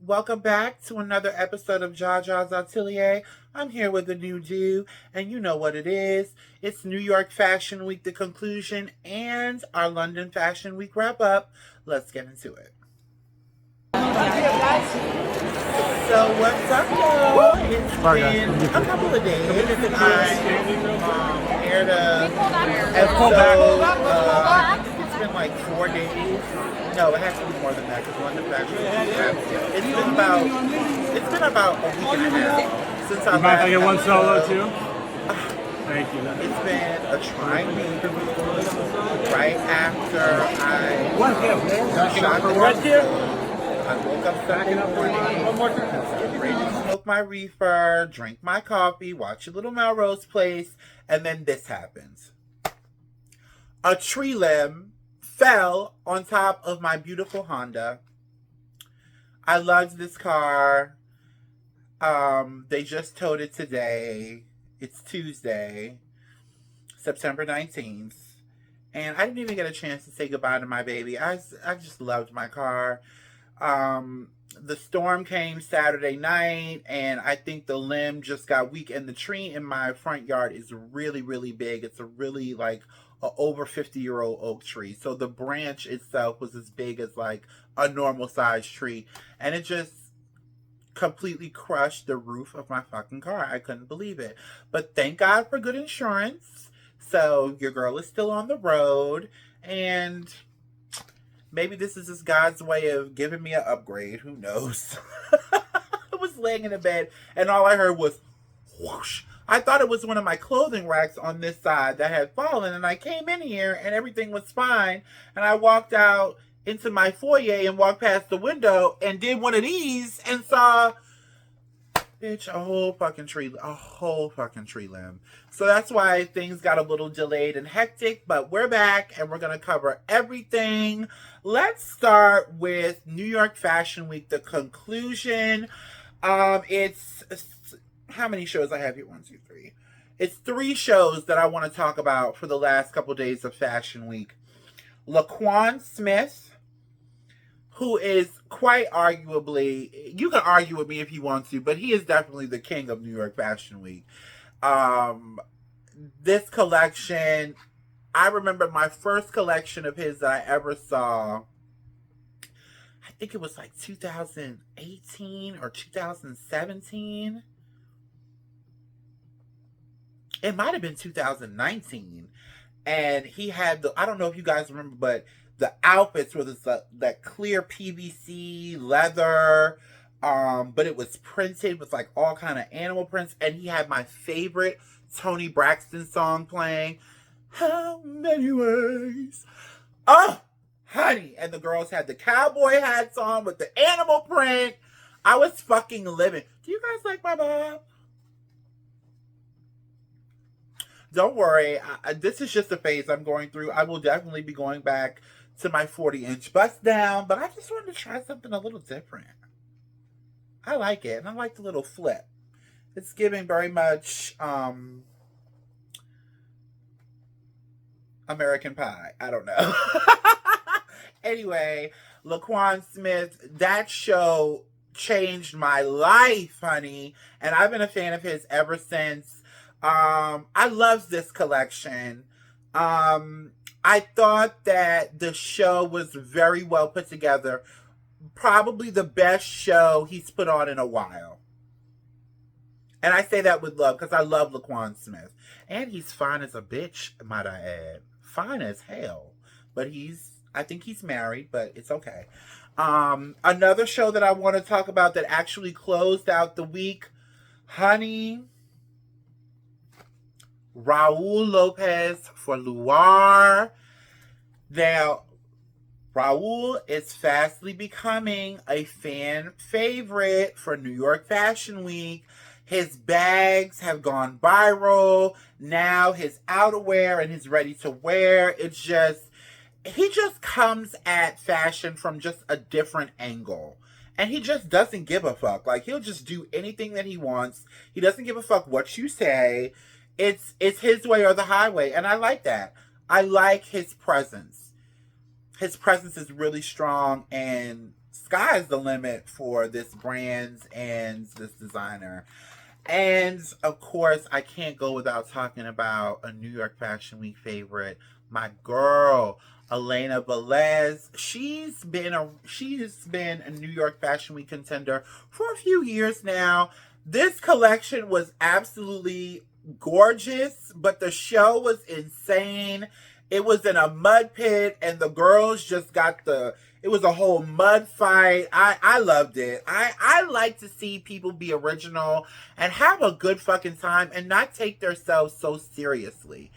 Welcome back to another episode of Jaja's Atelier. I'm here with a new do, and you know what it is. It's New York Fashion Week, the conclusion, and our London Fashion Week wrap up. Let's get into it. So what's up, y'all? It's been a couple of days since I aired a episode. It's been like 4 days. No, it has to be more than that because London Fashion Week. It's been about a week and a half since I last. You mind if I get one solo too? Thank you. It's been a trying week. Right after I shot the episode, I woke up Sunday morning, got ready to smoke my reefer, drink my coffee, watch a little Melrose Place, and then this happens. A tree limb fell on top of my beautiful Honda. I loved this car. They just towed it today. It's Tuesday, September 19th. And I didn't even get a chance to say goodbye to my baby. I just loved my car. The storm came Saturday night, and I think the limb just got weak. And the tree in my front yard is really, really big. It's a really like a over 50-year-old oak tree. So the branch itself was as big as like a normal sized tree, and it just completely crushed the roof of my fucking car. I couldn't believe it. But thank God for good insurance. So your girl is still on the road, and maybe this is just God's way of giving me an upgrade. Who knows? I was laying in the bed, and all I heard was whoosh. I thought it was one of my clothing racks on this side that had fallen, and I came in here, and everything was fine. And I walked out into my foyer and walked past the window and did one of these and saw, bitch, a whole fucking tree limb. So that's why things got a little delayed and hectic, but we're back and we're going to cover everything. Let's start with New York Fashion Week, the conclusion. It's, how many shows I have here? 1, 2, 3. It's 3 shows that I want to talk about for the last couple days of Fashion Week. Laquan Smith, who is quite arguably, you can argue with me if you want to, but he is definitely the king of New York Fashion Week. This collection, I remember my first collection of his that I ever saw, I think it was like 2018 or 2017. It might have been 2019. And he had I don't know if you guys remember, but the outfits were that clear PVC leather, but it was printed with like all kind of animal prints. And he had my favorite Toni Braxton song playing, How Many Ways? Oh, honey. And the girls had the cowboy hats on with the animal print. I was fucking living. Do you guys like my bob? Don't worry, this is just a phase I'm going through. I will definitely be going back to my 40-inch bust down, but I just wanted to try something a little different. I like it, and I like the little flip. It's giving very much American Pie. I don't know. Anyway, Laquan Smith, that show changed my life, honey, and I've been a fan of his ever since. I love this collection. I thought that the show was very well put together. Probably the best show he's put on in a while. And I say that with love because I love Laquan Smith. And he's fine as a bitch, might I add. Fine as hell. But I think he's married, but it's okay. Another show that I want to talk about that actually closed out the week, honey, Raul Lopez for Loire. Now, Raul is fastly becoming a fan favorite for New York Fashion Week. His bags have gone viral. Now his outerwear and his ready-to-wear, he just comes at fashion from just a different angle. And he just doesn't give a fuck. Like, he'll just do anything that he wants. He doesn't give a fuck what you say. It's his way or the highway, and I like that. I like his presence. His presence is really strong, and sky's the limit for this brand and this designer. And of course, I can't go without talking about a New York Fashion Week favorite, my girl, Elena Velez. She's been a New York Fashion Week contender for a few years now. This collection was absolutely gorgeous, but the show was insane. It was in a mud pit, and the girls just got it was a whole mud fight. I loved it. I like to see people be original and have a good fucking time and not take themselves so seriously.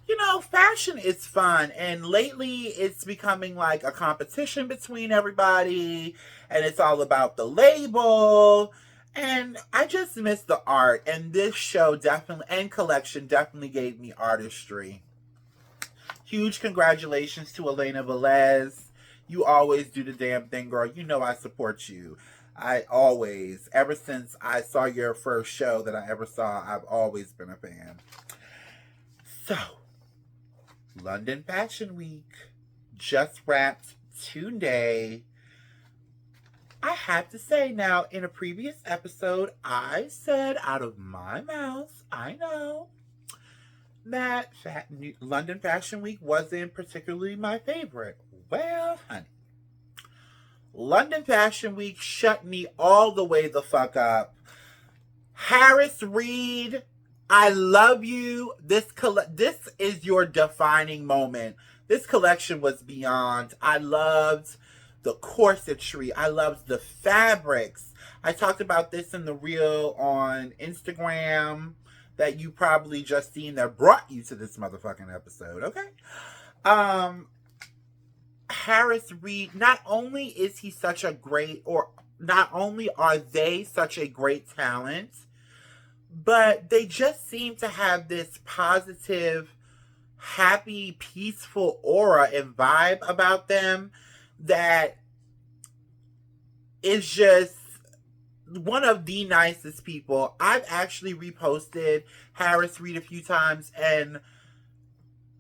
You know, fashion is fun, and lately it's becoming like a competition between everybody, and it's all about the label. And I just miss the art, and this show definitely and collection definitely gave me artistry. Huge congratulations to Elena Velez. You always do the damn thing, girl. You know I support you. I always, ever since I saw your first show that I ever saw, I've always been a fan. So, London Fashion Week just wrapped today. I have to say now, in a previous episode, I said out of my mouth, I know, that London Fashion Week wasn't particularly my favorite. Well, honey, London Fashion Week shut me all the way the fuck up. Harris Reed, I love you. This is your defining moment. This collection was beyond. I loved the corsetry. I loved the fabrics. I talked about this in the reel on Instagram that you probably just seen that brought you to this motherfucking episode, okay? Harris Reed, not only is he such a great, or not only are they such a great talent, but they just seem to have this positive, happy, peaceful aura and vibe about them that is just one of the nicest people. I've actually reposted Harris Reed a few times and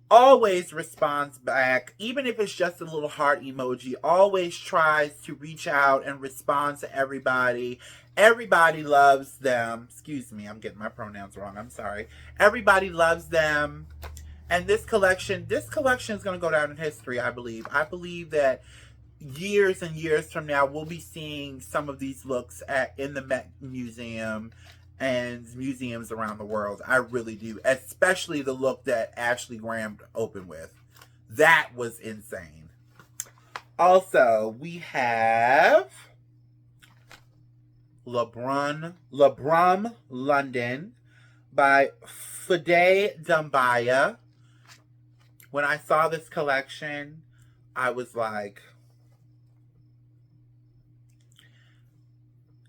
always responds back, even if it's just a little heart emoji, always tries to reach out and respond to everybody. Everybody loves them. Excuse me, I'm getting my pronouns wrong. I'm sorry. Everybody loves them. And this collection is going to go down in history, I believe. I believe that years and years from now, we'll be seeing some of these looks in the Met Museum and museums around the world. I really do. Especially the look that Ashley Graham opened with. That was insane. Also, we have Labrum London by Fide Dumbaya. When I saw this collection, I was like,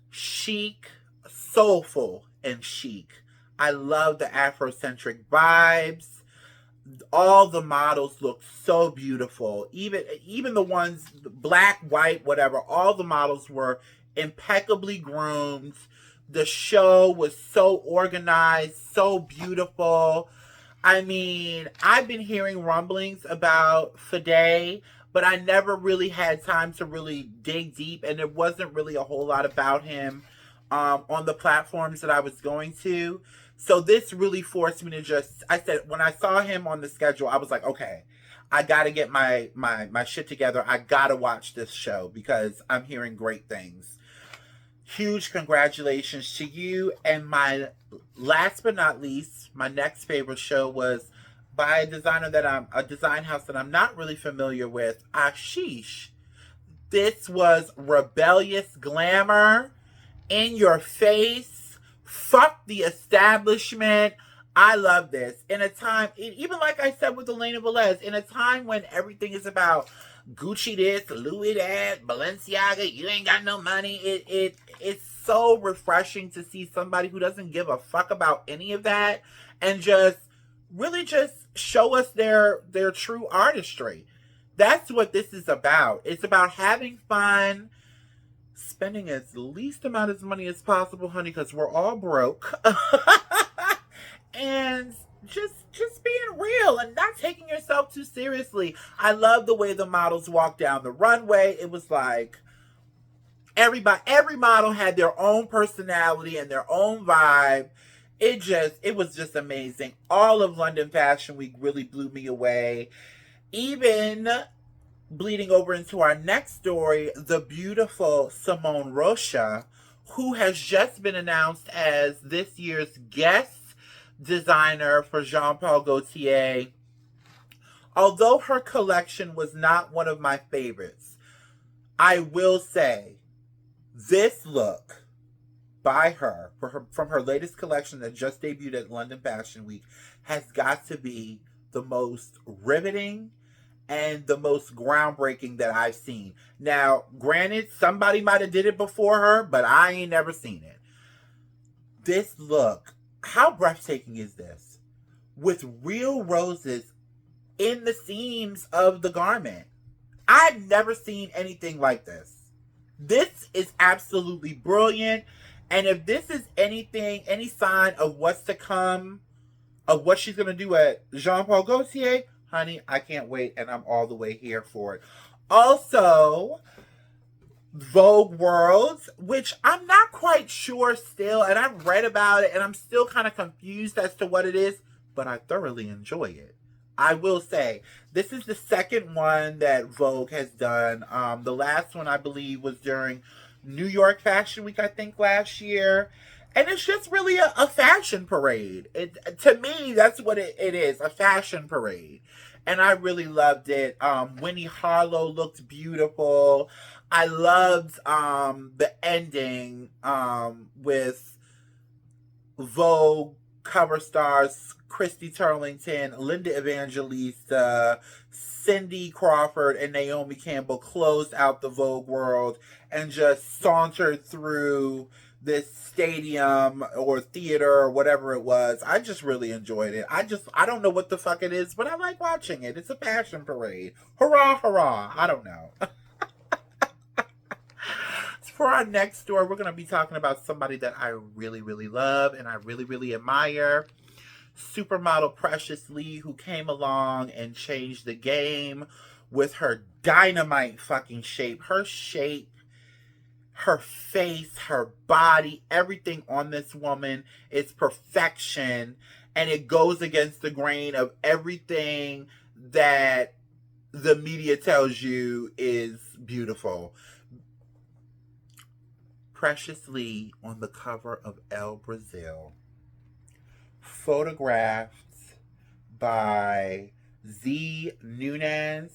chic, soulful, and chic. I love the Afrocentric vibes. All the models look so beautiful. Even the ones, black, white, whatever, all the models were impeccably groomed. The show was so organized, so beautiful. I mean, I've been hearing rumblings about Fide, but I never really had time to really dig deep, and there wasn't really a whole lot about him on the platforms that I was going to. So this really forced me to I said, when I saw him on the schedule, I was like, okay, I got to get my shit together. I got to watch this show because I'm hearing great things. Huge congratulations to you. And my last but not least, my next favorite show was by a design house that I'm not really familiar with, Ashish. This was rebellious glamour, in your face, fuck the establishment. I love this. In a time, even like I said with Elena Velez, in a time when everything is about Gucci this, Louis that, Balenciaga, you ain't got no money. It's so refreshing to see somebody who doesn't give a fuck about any of that and just really just show us their true artistry. That's what this is about. It's about having fun, spending as least amount of money as possible, honey, because we're all broke. And just being real and not taking yourself too seriously. I love the way the models walked down the runway. It was like, Every model had their own personality and their own vibe. It was just amazing. All of London Fashion Week really blew me away. Even bleeding over into our next story, the beautiful Simone Rocha, who has just been announced as this year's guest designer for Jean Paul Gaultier. Although her collection was not one of my favorites, I will say this look by her, from her latest collection that just debuted at London Fashion Week, has got to be the most riveting and the most groundbreaking that I've seen. Now, granted, somebody might have did it before her, but I ain't never seen it. This look, how breathtaking is this? With real roses in the seams of the garment. I've never seen anything like this. This is absolutely brilliant. And if this is anything, any sign of what's to come, of what she's going to do at Jean Paul Gaultier, honey, I can't wait, and I'm all the way here for it. Also, Vogue Worlds, which I'm not quite sure still, and I've read about it, and I'm still kind of confused as to what it is, but I thoroughly enjoy it. I will say, this is the second one that Vogue has done. The last one, I believe, was during New York Fashion Week, I think, last year. And it's just really a fashion parade. To me, that's what it is, a fashion parade. And I really loved it. Winnie Harlow looked beautiful. I loved the ending with Vogue cover stars Christy Turlington, Linda Evangelista, Cindy Crawford, and Naomi Campbell closed out the Vogue World and just sauntered through this stadium or theater or whatever it was. I just really enjoyed it. I don't know what the fuck it is, but I like watching it. It's a fashion parade. Hurrah, hurrah. I don't know. For our next story, we're going to be talking about somebody that I really, really love and I really, really admire. Supermodel Precious Lee, who came along and changed the game with her dynamite fucking shape. Her shape, her face, her body, everything on this woman is perfection. And it goes against the grain of everything that the media tells you is beautiful. Precious Lee on the cover of Elle Brazil, photographed by Z Nunez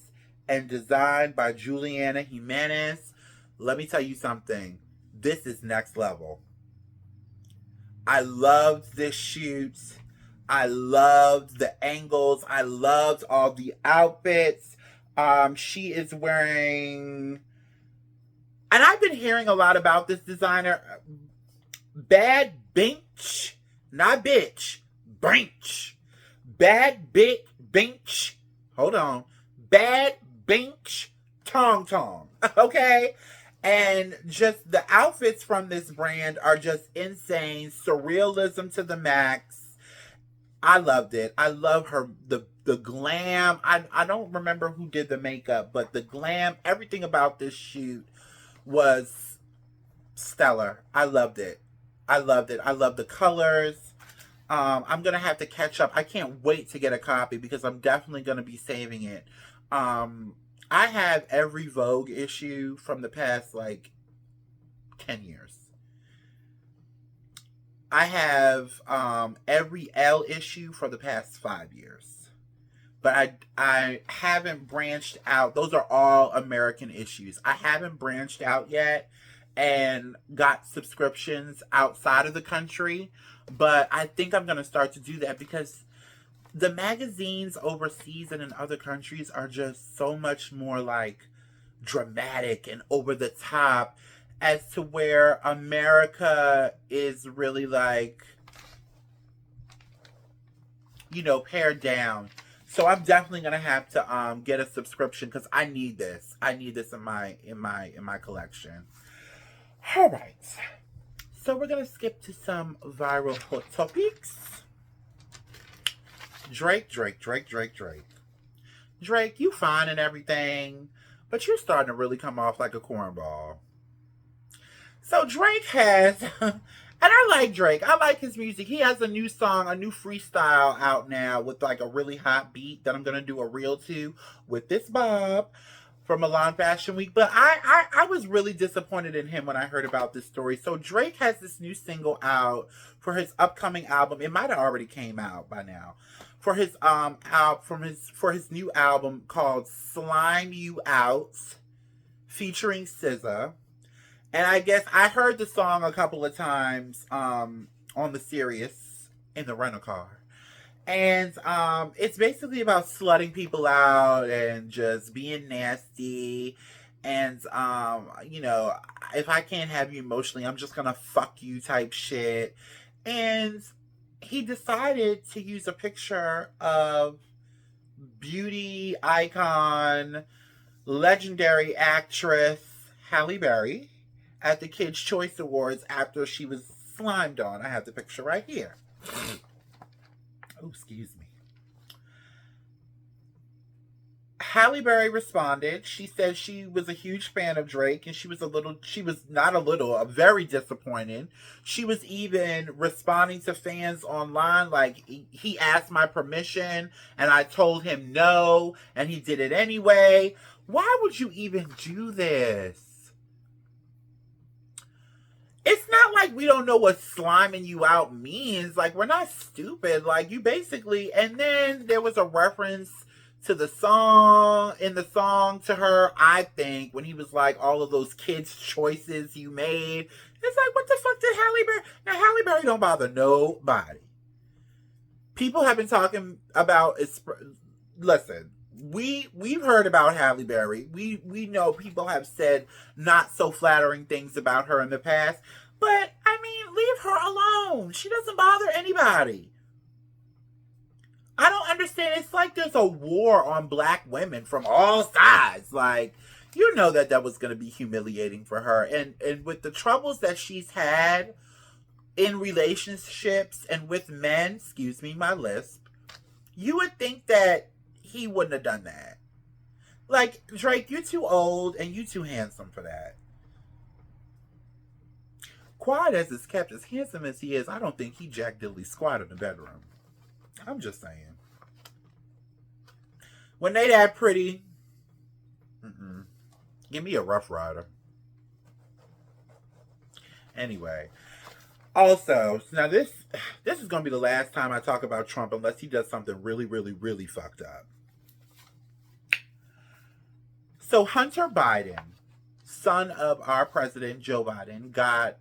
and designed by Juliana Jimenez. Let me tell you something. This is next level. I loved this shoot. I loved the angles. I loved all the outfits. She is wearing... And I've been hearing a lot about this designer. Bad Binch. Not bitch. Binch. Bad Big Binch. Hold on. Bad Binch Tong Tong. Okay? And just the outfits from this brand are just insane. Surrealism to the max. I loved it. I love her. The glam. I don't remember who did the makeup, but the glam, everything about this shoot was stellar. I loved it. I loved it. I love the colors. I'm going to have to catch up. I can't wait to get a copy because I'm definitely going to be saving it. I have every Vogue issue from the past, 10 years. I have every Elle issue for the past 5 years. But I haven't branched out. Those are all American issues. I haven't branched out yet and got subscriptions outside of the country. But I think I'm going to start to do that because the magazines overseas and in other countries are just so much more dramatic and over the top, as to where America is really pared down. So I'm definitely gonna have to get a subscription because I need this. I need this in my collection. All right. So we're gonna skip to some viral hot topics. Drake, you fine and everything, but you're starting to really come off like a cornball. So Drake has, and I like Drake. I like his music. He has a new song, a new freestyle out now with like a really hot beat that I'm gonna do a reel to with this Bob from Milan Fashion Week. But I was really disappointed in him when I heard about this story. So Drake has this new single out for his upcoming album. It might have already came out by now. For his for his new album called Slime You Out, featuring SZA. And I guess I heard the song a couple of times on the Sirius in the rental car. And it's basically about slutting people out and just being nasty. And, you know, if I can't have you emotionally, I'm just going to fuck you type shit. And he decided to use a picture of beauty icon, legendary actress Halle Berry at the Kids' Choice Awards after she was slimed on. I have the picture right here. Oh, excuse me. Halle Berry responded. She said she was a huge fan of Drake and she was very disappointed. She was even responding to fans online like, he asked my permission and I told him no and he did it anyway. Why would you even do this? It's not like we don't know what sliming you out means. Like, we're not stupid. Like, you basically, and then there was a reference to the song, in the song to her, I think, when he was like, all of those kids' choices you made. It's like, what the fuck did Halle Berry? Now, Halle Berry don't bother nobody. People have been talking about, listen, we've heard about Halle Berry. We know people have said not so flattering things about her in the past. But, I mean, leave her alone. She doesn't bother anybody. I don't understand. It's like there's a war on black women from all sides. Like, you know that was going to be humiliating for her. And with the troubles that she's had in relationships and with men, excuse me, my lisp, you would think that he wouldn't have done that. Like, Drake, you're too old and you too handsome for that. Quiet as is kept, as handsome as he is, I don't think he jack diddly squat in the bedroom. I'm just saying. When they that pretty, give me a Rough Rider. Anyway. Also, now this is going to be the last time I talk about Trump unless he does something really, really, really fucked up. So Hunter Biden, son of our president Joe Biden, got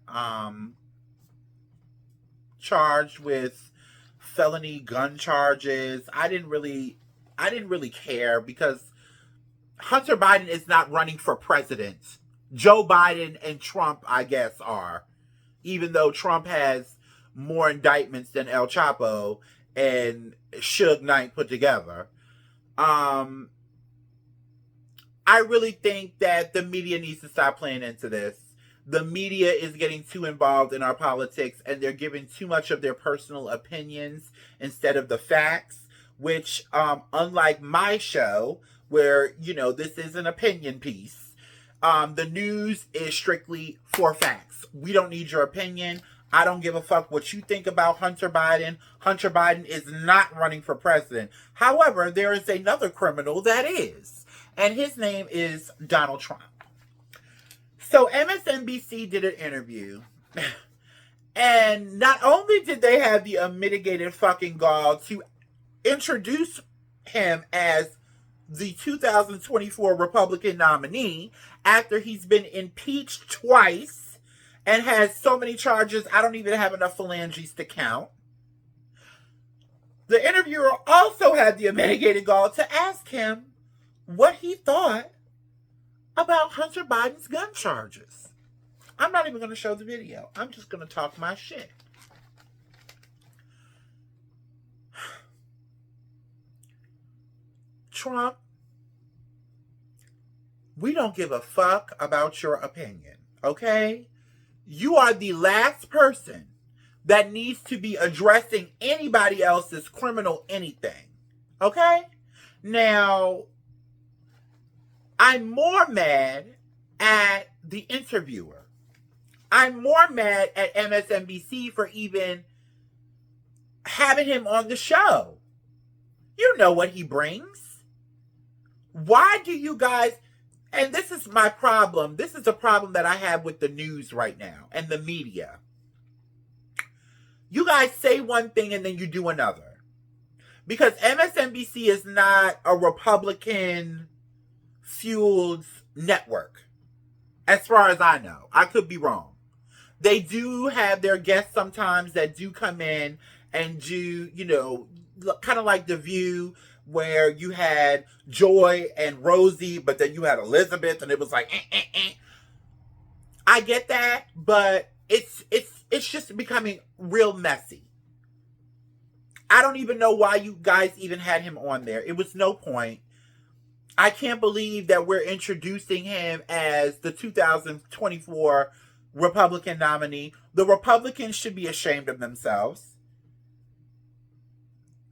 charged with felony gun charges. I didn't really care because Hunter Biden is not running for president. Joe Biden and Trump, I guess, are. Even though Trump has more indictments than El Chapo and Suge Knight put together. I really think that the media needs to stop playing into this. The media is getting too involved in our politics and they're giving too much of their personal opinions instead of the facts, which, unlike my show, where, you know, this is an opinion piece, the news is strictly for facts. We don't need your opinion. I don't give a fuck what you think about Hunter Biden. Hunter Biden is not running for president. However, there is another criminal that is. And his name is Donald Trump. So MSNBC did an interview. And not only did they have the unmitigated fucking gall to introduce him as the 2024 Republican nominee after he's been impeached twice and has so many charges, I don't even have enough phalanges to count. The interviewer also had the unmitigated gall to ask him what he thought about Hunter Biden's gun charges. I'm not even going to show the video. I'm just going to talk my shit. Trump, we don't give a fuck about your opinion, okay? You are the last person that needs to be addressing anybody else's criminal anything, okay? Now, I'm more mad at the interviewer. I'm more mad at MSNBC for even having him on the show. You know what he brings. Why do you guys, and this is my problem, this is a problem that I have with the news right now and the media. You guys say one thing and then you do another. Because MSNBC is not a Republican-fueled network, as far as I know. I could be wrong. They do have their guests sometimes that do come in and do, you know, kind of like The View, where you had Joy and Rosie, but then you had Elizabeth, and it was like, I get that, but it's just becoming real messy. I don't even know why you guys even had him on there. It was no point. I can't believe that we're introducing him as the 2024 Republican nominee. The Republicans should be ashamed of themselves.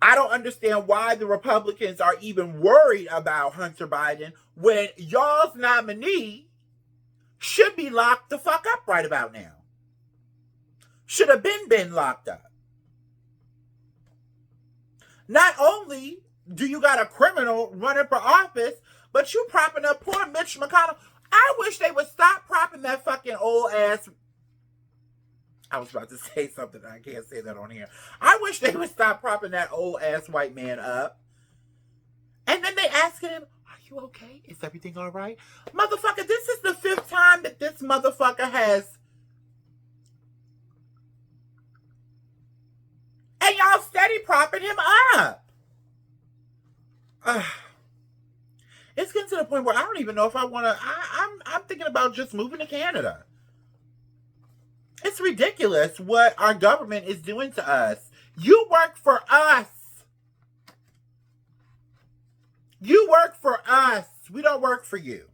I don't understand why the Republicans are even worried about Hunter Biden when y'all's nominee should be locked the fuck up right about now. Should have been locked up. Not only do you got a criminal running for office, but you propping up poor Mitch McConnell. I wish they would stop propping that fucking old ass. I was about to say something. I can't say that on here. I wish they would stop propping that old ass white man up. And then they asking him, are you okay? Is everything all right? Motherfucker, this is the 5th time that this motherfucker has. And y'all steady propping him up. It's getting to the point where I don't even know if I want to. I'm thinking about just moving to Canada. It's ridiculous what our government is doing to us. You work for us. You work for us. We don't work for you.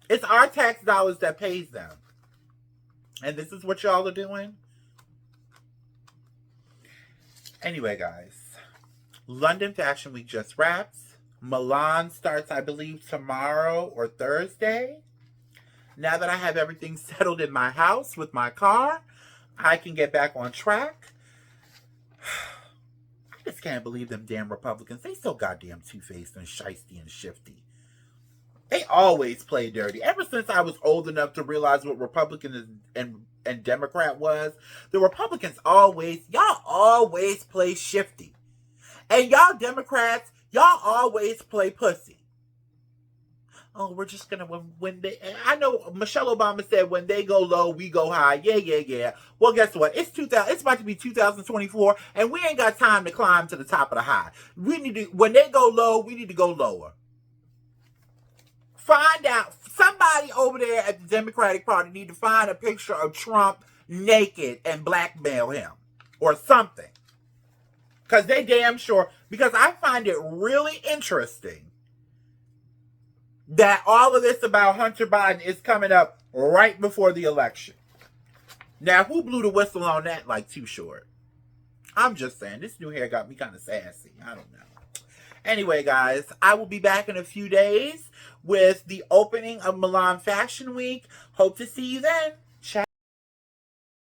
It's our tax dollars that pays them. And this is what y'all are doing? Anyway, guys. London Fashion Week just wrapped. Milan starts, I believe, tomorrow or Thursday. Now that I have everything settled in my house with my car, I can get back on track. I just can't believe them damn Republicans. They so goddamn two-faced and shiesty and shifty. They always play dirty. Ever since I was old enough to realize what Republican and Democrat was, the Republicans y'all always play shifty. And y'all Democrats, y'all always play pussy. Oh, we're just gonna when they. I know Michelle Obama said when they go low, we go high. Yeah. Well, guess what? It's about to be 2024, and we ain't got time to climb to the top of the high. We need to. When they go low, we need to go lower. Find out. Somebody over there at the Democratic Party need to find a picture of Trump naked and blackmail him or something. Because they damn sure. Because I find it really interesting that all of this about Hunter Biden is coming up right before the election. Now, who blew the whistle on that like Too Short? I'm just saying, this new hair got me kind of sassy. I don't know. Anyway, guys, I will be back in a few days with the opening of Milan Fashion Week. Hope to see you then.